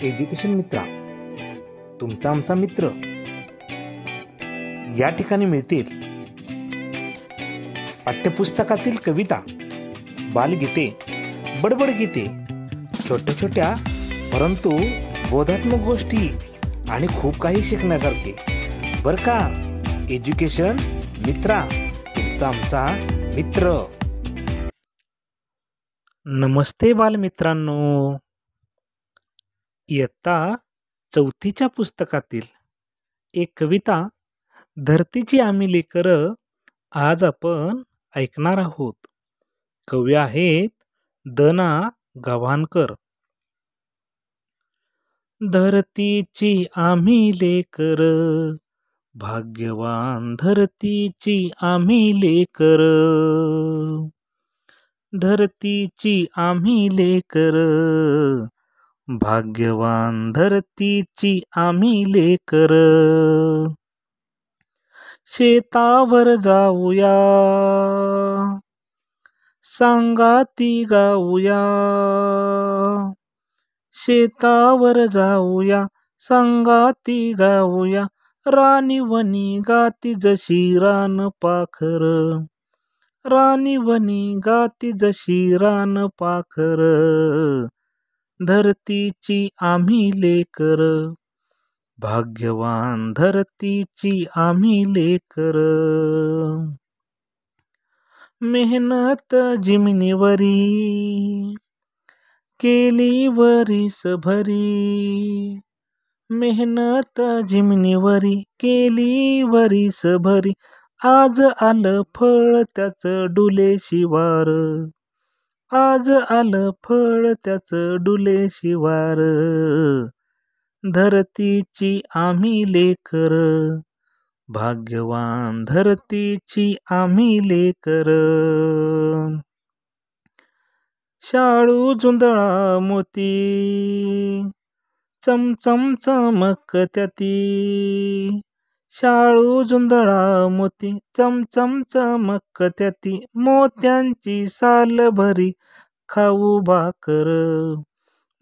Education मित्रा, तुमचा आमचा मित्र. या ठिकाणी मिळतील पाठ्यपुस्तकातील कविता, बालगीते, बडबड गीते, छोट्या छोट्या परंतु बोधात्मक गोष्टी आणि खूप काही शिकण्यासारखे. बर का, एज्युकेशन मित्रा, तुमचा आमचा मित्र. नमस्ते बालमित्रांनो. इयत्ता 4च्या पुस्तकातील एक कविता, धरतीची आम्ही लेकरं, आज आपण ऐकणार आहोत. कवी आहेत द.ना. गव्हाणकर. धरतीची आम्ही लेकरं, भाग्यवान धरतीची आम्ही लेकरं. धरतीची आम्ही लेकरं, भाग्यवान धरतीची आम्ही लेकरं. शेतावर जाऊया, सांगाती गाऊया. शेतावर जाऊया, सांगाती गाऊया. राणीवनी गाती जशी रान पाखर. राणीवनी गाती जशी रान पाखर. धरतीची आम्ही लेकर, भाग्यवान धरतीची आम्ही लेकर. मेहनत जिमिनीवरी केली वरीस भरी. मेहनत जिमिनीवरी केली वरीस भरी. आज आलं फळ त्याच डुले शिवार. आज आलं फळ त्याच डुले शिवार. धरतीची आम्ही लेकर, भाग्यवान धरतीची आम्ही लेकर. शाळू जुंधळा मोती, चमचम चमकत्याती. शाळू जुंधळा मोती, चमचम चमकत्याती. मोत्यांची साल भरी खाऊ भाकर.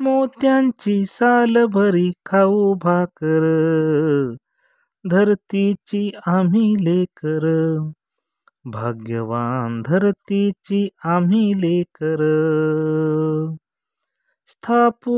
मोत्यांची साल भरी खाऊ भाकर. धरतीची आम्ही लेकर, भाग्यवान धरतीची आम्ही लेकर. स्थापू